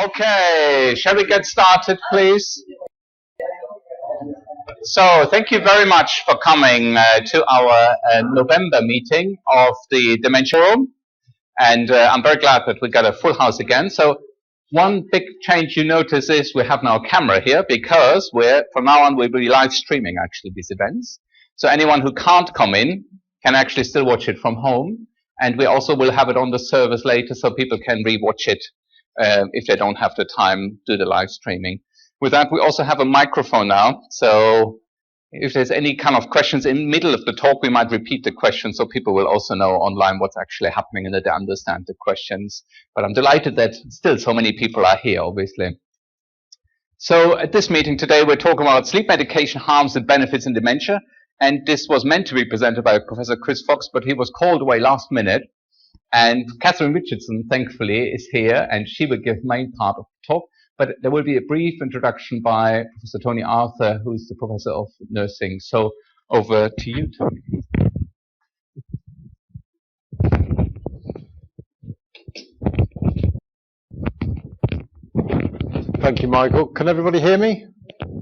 Okay, shall we get started, please? So, thank you very much for coming to our November meeting of the Dementia Room. And I'm very glad that we got a full house again. So, one big change you notice is we have now a camera here because from now on we'll be live streaming actually these events. So anyone who can't come in can actually still watch it from home. And we also will have it on the servers later so people can rewatch it if they don't have the time to do the live streaming. With that, we also have a microphone now. So if there's any kind of questions in the middle of the talk, we might repeat the question so people will also know online what's actually happening and that they understand the questions. But I'm delighted that still so many people are here, obviously. So at this meeting today, we're talking about sleep medication harms and benefits in dementia. And this was meant to be presented by Professor Chris Fox, but he was called away last minute. And Kathryn Richardson, thankfully, is here, and she will give the main part of the talk. But there will be a brief introduction by Professor Tony Arthur, who is the Professor of Nursing. So over to you, Tony. Thank you, Michael. Can everybody hear me?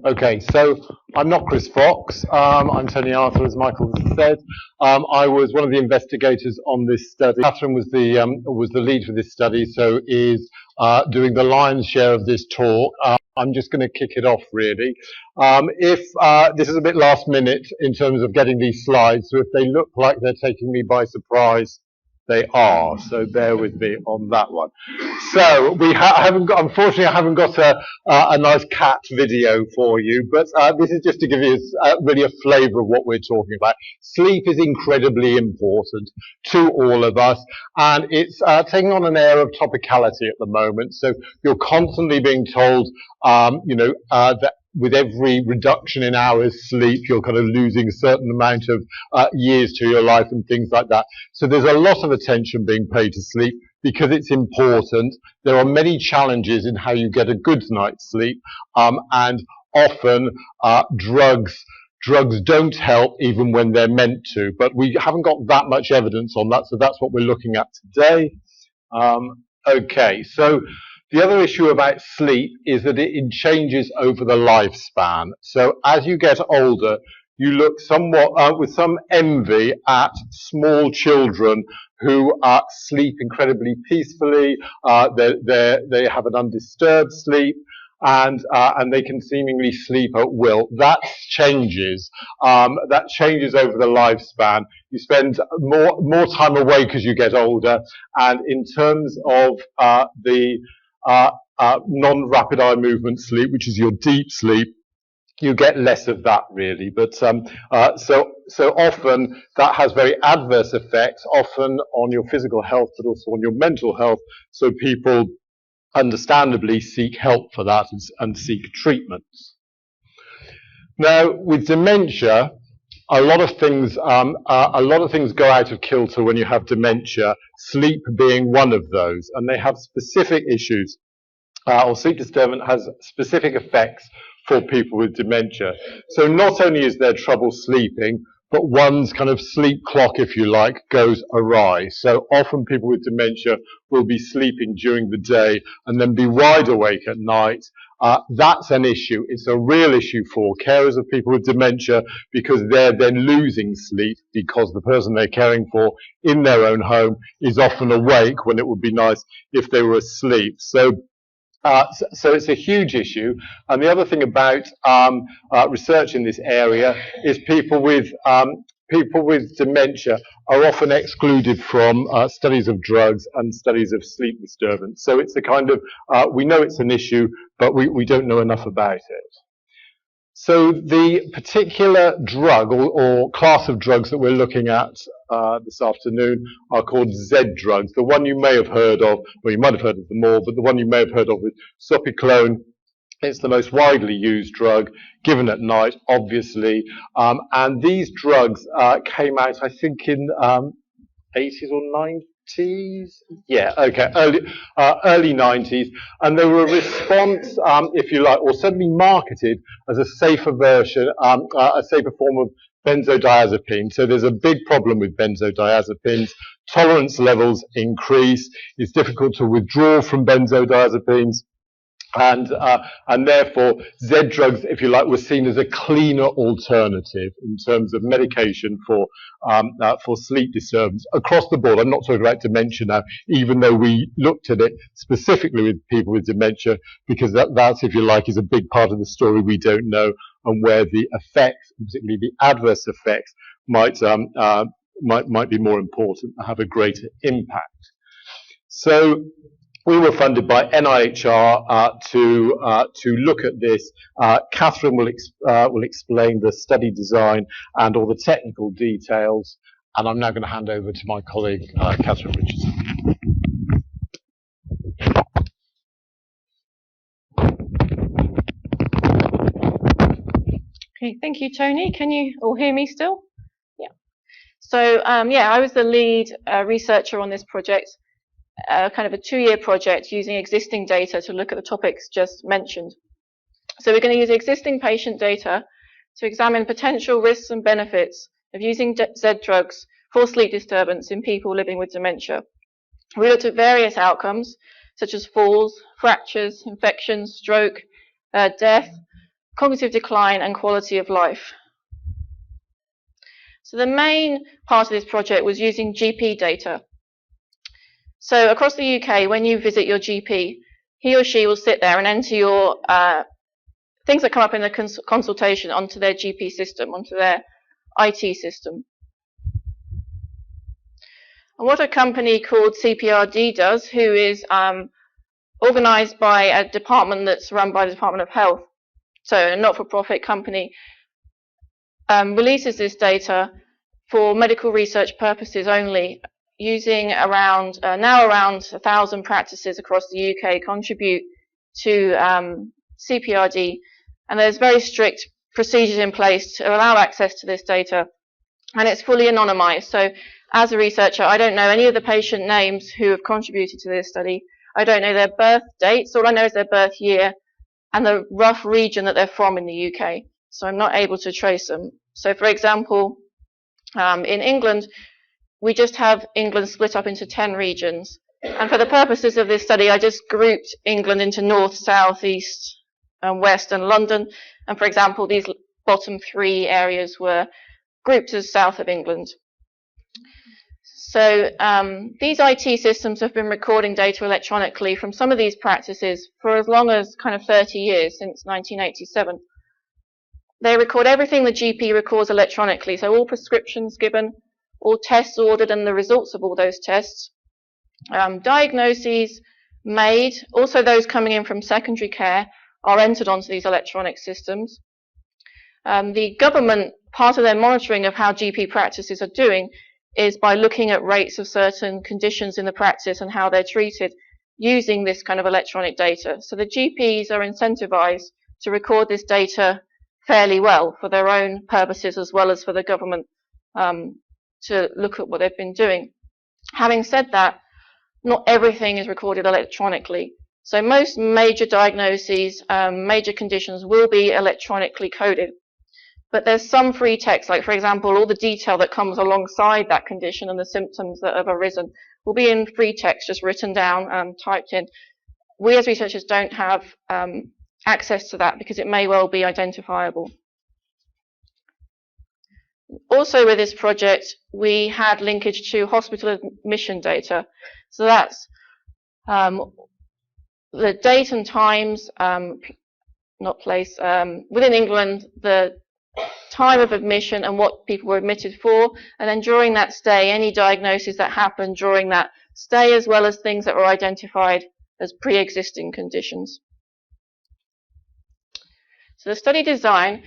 Okay, so I'm not Chris Fox. I'm Tony Arthur, as Michael said. I was one of the investigators on this study. Kathryn was the lead for this study, so is doing the lion's share of this talk. I'm just going to kick it off, really. This is a bit last minute in terms of getting these slides, so if they look like they're taking me by surprise, they are, so bear with me on that one. So unfortunately, I haven't got a nice cat video for you, but this is just to give you really a flavour of what we're talking about. Sleep is incredibly important to all of us, and it's taking on an air of topicality at the moment. So you're constantly being told, that with every reduction in hours sleep, you're kind of losing a certain amount of years to your life and things like that. So there's a lot of attention being paid to sleep because it's important. There are many challenges in how you get a good night's sleep, and often drugs don't help even when they're meant to. But we haven't got that much evidence on that, so that's what we're looking at today. Okay, so the other issue about sleep is that it changes over the lifespan. So as you get older, you look somewhat with some envy at small children who sleep incredibly peacefully. They have an undisturbed sleep, and they can seemingly sleep at will. That changes. That changes over the lifespan. You spend more time awake as you get older, and in terms of the non-rapid eye movement sleep, which is your deep sleep, you get less of that really. But so often that has very adverse effects, often on your physical health, but also on your mental health. So people understandably seek help for that and seek treatments. Now, with dementia, a lot of things go out of kilter when you have dementia, sleep being one of those, and they have specific issues, or sleep disturbance has specific effects for people with dementia. So not only is there trouble sleeping, but one's kind of sleep clock, if you like, goes awry. So often people with dementia will be sleeping during the day and then be wide awake at night. That's an issue. It's a real issue for carers of people with dementia because they're then losing sleep because the person they're caring for in their own home is often awake when it would be nice if they were asleep. So it's a huge issue. And the other thing about research in this area is people with dementia are often excluded from studies of drugs and studies of sleep disturbance. So it's a kind of, we know it's an issue, but we don't know enough about it. So the particular drug or class of drugs that we're looking at this afternoon are called Z drugs. The one you may have heard of, well, you might have heard of them all, but the one you may have heard of is Zopiclone. It's the most widely used drug given at night, obviously. And these drugs came out, I think, in 80s or 90s. Yeah, okay, early 90s, and they were a response, if you like, or certainly marketed as a safer version, a safer form of benzodiazepine. So there's a big problem with benzodiazepines. Tolerance levels increase. It's difficult to withdraw from benzodiazepines. And therefore Z drugs, if you like, were seen as a cleaner alternative in terms of medication for sleep disturbance across the board. I'm not talking about dementia now, even though we looked at it specifically with people with dementia, because that's, if you like, is a big part of the story we don't know, and where the effects, particularly the adverse effects, might be more important and have a greater impact. So we were funded by NIHR to look at this. Kathryn will explain the study design and all the technical details. And I'm now going to hand over to my colleague, Kathryn Richardson. Okay, thank you, Tony. Can you all hear me still? Yeah. So, I was the lead researcher on this project. Kind of a 2-year project using existing data to look at the topics just mentioned. So we're going to use existing patient data to examine potential risks and benefits of using Z drugs for sleep disturbance in people living with dementia. We looked at various outcomes such as falls, fractures, infections, stroke, death, cognitive decline and quality of life. So the main part of this project was using GP data. So across the UK, when you visit your GP, he or she will sit there and enter your things that come up in the consultation onto their GP system, onto their IT system. And what a company called CPRD does, who is organised by a department that's run by the Department of Health, so a not-for-profit company, releases this data for medical research purposes only, using now around 1,000 practices across the UK contribute to CPRD, and there's very strict procedures in place to allow access to this data, and it's fully anonymised. So as a researcher, I don't know any of the patient names who have contributed to this study. I don't know their birth dates. All I know is their birth year and the rough region that they're from in the UK. So I'm not able to trace them. So for example, in England, we just have England split up into 10 regions. And for the purposes of this study, I just grouped England into north, south, east, and west, and London. And for example, these bottom 3 areas were grouped as south of England. So these IT systems have been recording data electronically from some of these practices for as long as kind of 30 years, since 1987. They record everything the GP records electronically, so all prescriptions given, all tests ordered and the results of all those tests, diagnoses made, also those coming in from secondary care, are entered onto these electronic systems. The government, part of their monitoring of how GP practices are doing is by looking at rates of certain conditions in the practice and how they're treated using this kind of electronic data. So the GPs are incentivized to record this data fairly well for their own purposes as well as for the government to look at what they've been doing. Having said that, not everything is recorded electronically. So most major diagnoses, major conditions will be electronically coded. But there's some free text, like for example, all the detail that comes alongside that condition and the symptoms that have arisen will be in free text, just written down, typed in. We as researchers don't have access to that because it may well be identifiable. Also with this project, we had linkage to hospital admission data. So that's the date and times, not place, within England, the time of admission and what people were admitted for, and then during that stay, any diagnoses that happened during that stay, as well as things that were identified as pre-existing conditions. So the study design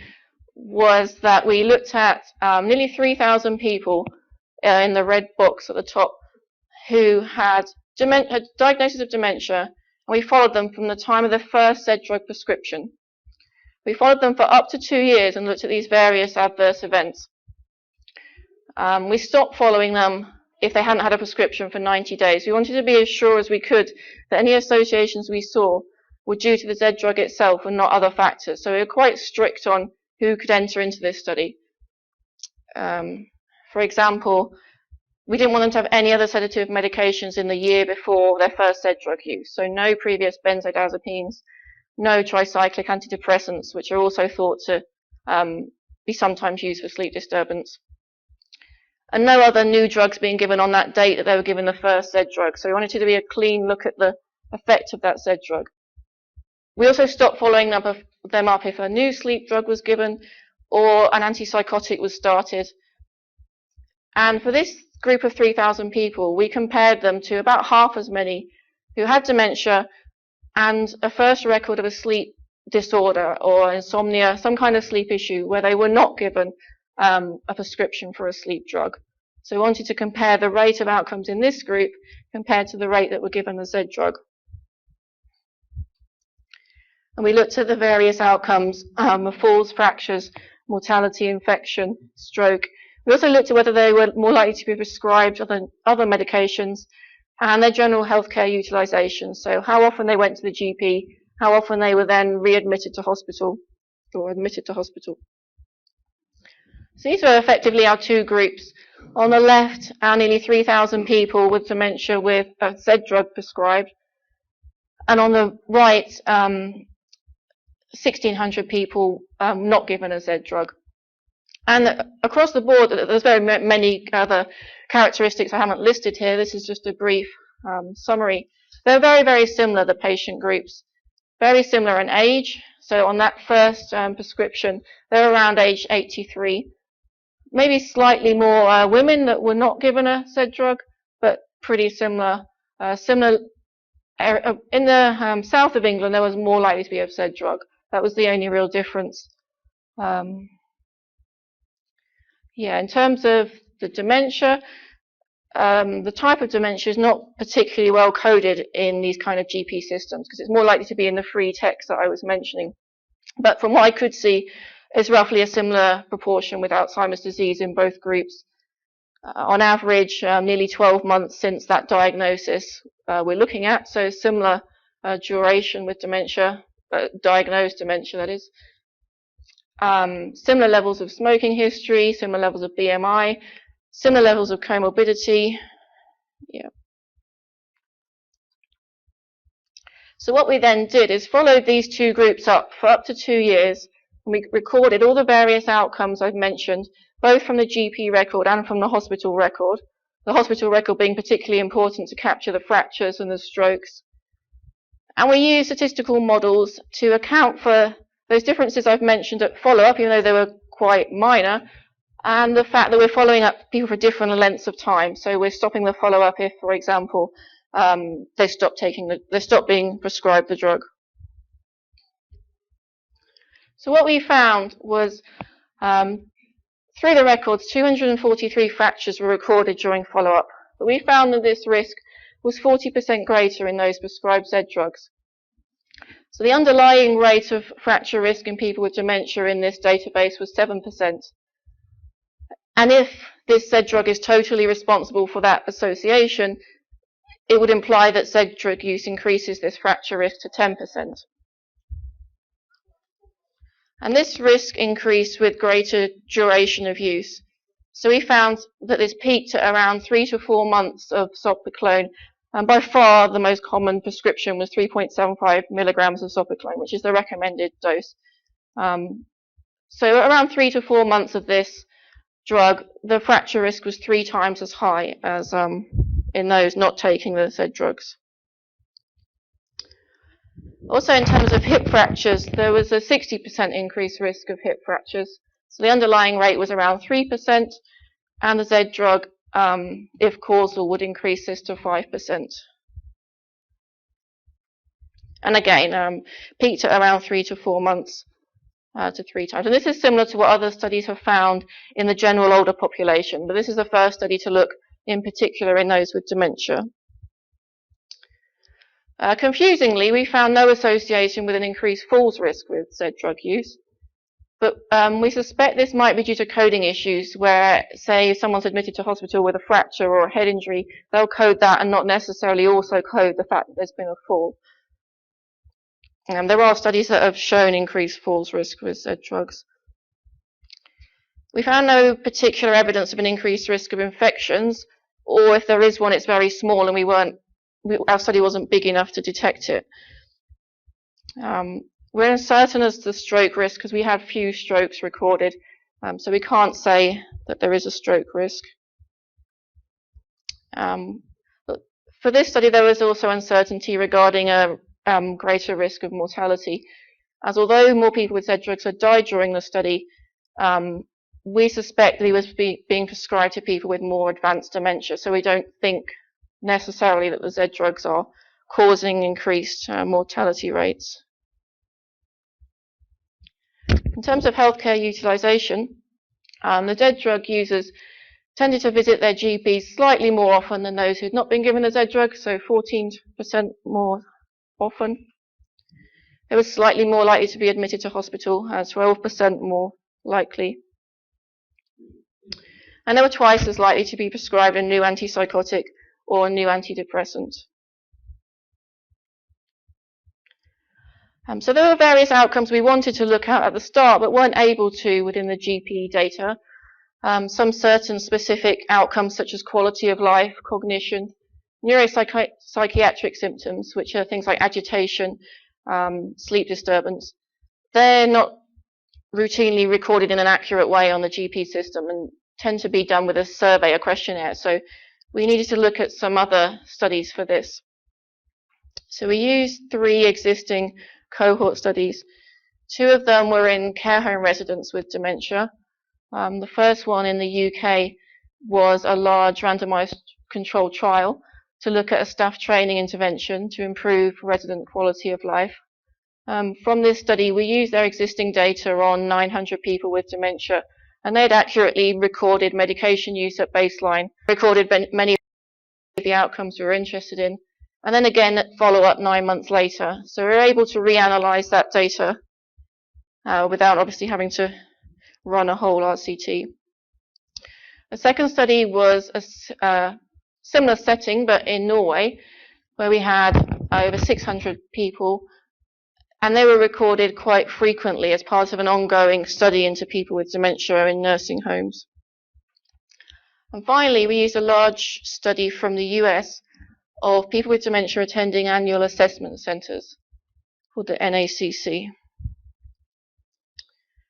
was that we looked at nearly 3,000 people in the red box at the top who had diagnosis of dementia, and we followed them from the time of the first Z drug prescription. We followed them for up to 2 years and looked at these various adverse events. We stopped following them if they hadn't had a prescription for 90 days. We wanted to be as sure as we could that any associations we saw were due to the Z drug itself and not other factors. So we were quite strict on who could enter into this study. For example, we didn't want them to have any other sedative medications in the year before their first Z drug use. So no previous benzodiazepines, no tricyclic antidepressants, which are also thought to be sometimes used for sleep disturbance. And no other new drugs being given on that date that they were given the first Z drug. So we wanted to be a clean look at the effect of that Z drug. We also stopped following them up if a new sleep drug was given or an antipsychotic was started. And for this group of 3,000 people, we compared them to about half as many who had dementia and a first record of a sleep disorder or insomnia, some kind of sleep issue where they were not given a prescription for a sleep drug. So we wanted to compare the rate of outcomes in this group compared to the rate that were given the Z drug. And we looked at the various outcomes of falls, fractures, mortality, infection, stroke. We also looked at whether they were more likely to be prescribed other medications and their general healthcare utilization. So how often they went to the GP, how often they were then readmitted to hospital or admitted to hospital. So these were effectively our two groups. On the left, our nearly 3,000 people with dementia with a Z drug prescribed. And on the right, 1,600 people not given a Z drug. And across the board, there's very many other characteristics I haven't listed here. This is just a brief summary. They're very, very similar, the patient groups. Very similar in age. So on that first prescription, they're around age 83. Maybe slightly more women that were not given a Z drug, but pretty similar. In the south of England, there was more likely to be a Z drug. That was the only real difference. In terms of the dementia, the type of dementia is not particularly well coded in these kind of GP systems because it's more likely to be in the free text that I was mentioning. But from what I could see, it's roughly a similar proportion with Alzheimer's disease in both groups. On average, nearly 12 months since that diagnosis we're looking at, so similar duration with dementia, diagnosed dementia that is. Similar levels of smoking history, similar levels of BMI, similar levels of comorbidity. So what we then did is followed these two groups up for up to 2 years. And we recorded all the various outcomes I've mentioned, both from the GP record and from the hospital record. The hospital record being particularly important to capture the fractures and the strokes. And we used statistical models to account for those differences I've mentioned at follow-up, even though they were quite minor, and the fact that we're following up people for different lengths of time. So we're stopping the follow-up if, for example, they stop being prescribed the drug. So what we found was, through the records, 243 fractures were recorded during follow-up, but we found that this risk was 40% greater in those prescribed Z drugs. So the underlying rate of fracture risk in people with dementia in this database was 7%. And if this Z drug is totally responsible for that association, it would imply that Z drug use increases this fracture risk to 10%. And this risk increased with greater duration of use. So we found that this peaked at around 3 to 4 months of soprolol, and by far the most common prescription was 3.75 milligrams of soprolol, which is the recommended dose. So around 3 to 4 months of this drug, the fracture risk was 3 times as high as in those not taking the Z drugs. Also, in terms of hip fractures, there was a 60% increased risk of hip fractures. So the underlying rate was around 3%, and the Z drug, if causal, would increase this to 5%. And again, peaked at around 3 to 4 months to 3 times. And this is similar to what other studies have found in the general older population, but this is the first study to look in particular in those with dementia. Confusingly, we found no association with an increased falls risk with Z drug use, but we suspect this might be due to coding issues where, say, if someone's admitted to hospital with a fracture or a head injury, they'll code that and not necessarily also code the fact that there's been a fall. There are studies that have shown increased falls risk with Z drugs. We found no particular evidence of an increased risk of infections, or if there is one, it's very small and our study wasn't big enough to detect it. We're uncertain as to the stroke risk because we had few strokes recorded, so we can't say that there is a stroke risk. But for this study, there was also uncertainty regarding a greater risk of mortality, as although more people with Z-drugs had died during the study, we suspect that he was being prescribed to people with more advanced dementia, so we don't think necessarily that the Z-drugs are causing increased mortality rates. In terms of healthcare utilization, the Z-drug users tended to visit their GPs slightly more often than those who had not been given the Z-drug, so 14% more often. They were slightly more likely to be admitted to hospital, 12% more likely. And they were twice as likely to be prescribed a new antipsychotic or a new antidepressant. So there were various outcomes we wanted to look at the start, but weren't able to within the GP data. Some certain specific outcomes such as quality of life, cognition, neuropsychiatric symptoms, which are things like agitation, sleep disturbance. They're not routinely recorded in an accurate way on the GP system and tend to be done with a survey, a questionnaire. So we needed to look at some other studies for this. So we used 3 existing cohort studies. 2 of them were in care home residents with dementia. The first one in the UK was a large randomized controlled trial to look at a staff training intervention to improve resident quality of life. From this study, we used their existing data on 900 people with dementia, and they'd accurately recorded medication use at baseline, recorded many of the outcomes we were interested in, and then again follow up 9 months later. So we were able to reanalyze that data without obviously having to run a whole RCT. The second study was a similar setting, but in Norway, where we had over 600 people, and they were recorded quite frequently as part of an ongoing study into people with dementia in nursing homes. And finally, we used a large study from the US of people with dementia attending annual assessment centres called the NACC.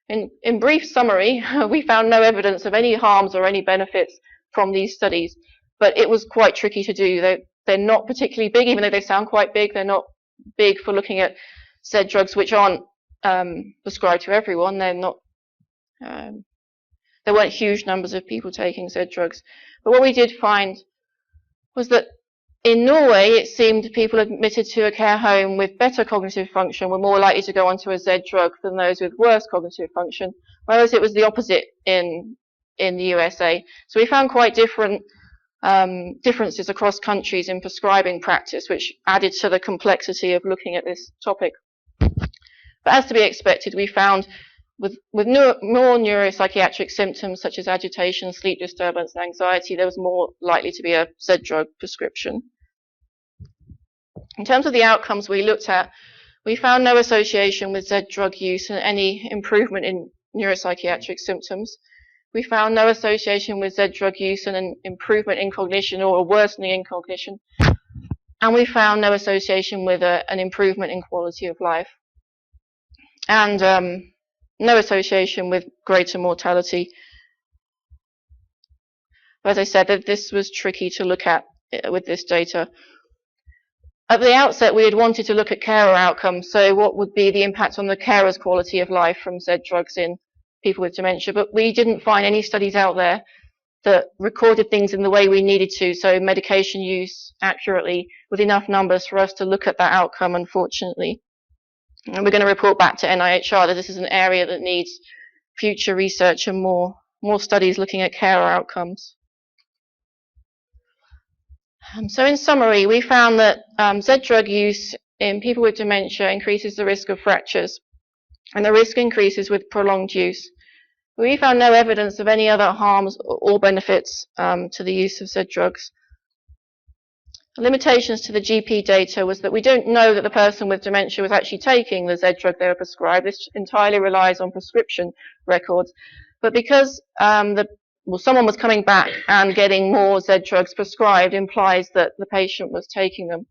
In brief summary, we found no evidence of any harms or any benefits from these studies, but it was quite tricky to do. They're not particularly big, even though they sound quite big. They're not big for looking at Z drugs which aren't prescribed to everyone. They're not. There weren't huge numbers of people taking Z drugs. But what we did find was that in Norway, it seemed people admitted to a care home with better cognitive function were more likely to go onto a Z drug than those with worse cognitive function, whereas it was the opposite in the USA. So we found quite different differences across countries in prescribing practice, which added to the complexity of looking at this topic. But as to be expected, we found with more neuropsychiatric symptoms such as agitation, sleep disturbance, and anxiety, there was more likely to be a Z drug prescription. In terms of the outcomes we looked at, we found no association with Z drug use and any improvement in neuropsychiatric symptoms. We found no association with Z drug use and an improvement in cognition or a worsening in cognition. And we found no association with an improvement in quality of life. And no association with greater mortality. As I said, this was tricky to look at with this data. At the outset, we had wanted to look at carer outcomes, so what would be the impact on the carer's quality of life from Z drugs in people with dementia, but we didn't find any studies out there that recorded things in the way we needed to, so medication use accurately with enough numbers for us to look at that outcome, unfortunately. And we're going to report back to NIHR that this is an area that needs future research and more studies looking at carer outcomes. So in summary, we found that Z drug use in people with dementia increases the risk of fractures, and the risk increases with prolonged use. We found no evidence of any other harms or benefits to the use of Z drugs. The limitations to the GP data was that we don't know that the person with dementia was actually taking the Z drug they were prescribed. This entirely relies on prescription records. But because someone was coming back and getting more Z drugs prescribed implies that the patient was taking them.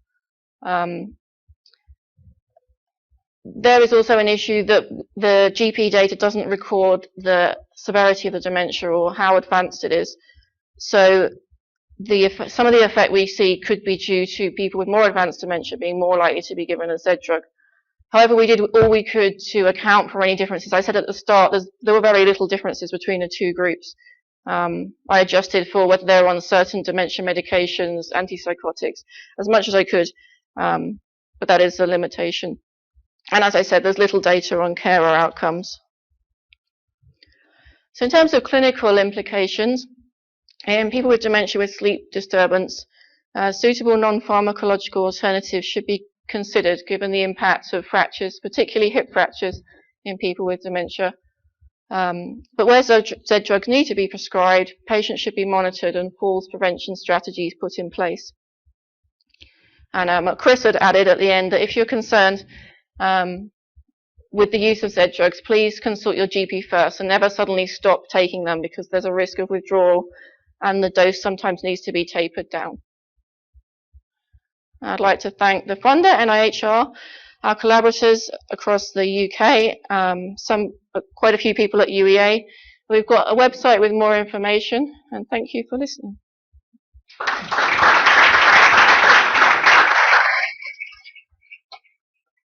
there is also an issue that the GP data doesn't record the severity of the dementia or how advanced it is. So some of the effect we see could be due to people with more advanced dementia being more likely to be given a Z drug. However, we did all we could to account for any differences. I said at the start there were very little differences between the two groups. I adjusted for whether they're on certain dementia medications, antipsychotics, as much as I could, but that is a limitation. And as I said, there's little data on carer outcomes. So in terms of clinical implications, in people with dementia with sleep disturbance, suitable non-pharmacological alternatives should be considered given the impact of fractures, particularly hip fractures, in people with dementia. But where Z drugs need to be prescribed, patients should be monitored and falls prevention strategies put in place. And Chris had added at the end that if you're concerned with the use of Z drugs, please consult your GP first and never suddenly stop taking them, because there's a risk of withdrawal and the dose sometimes needs to be tapered down. I'd like to thank the funder, NIHR, our collaborators across the UK, quite a few people at UEA. We've got a website with more information, and thank you for listening.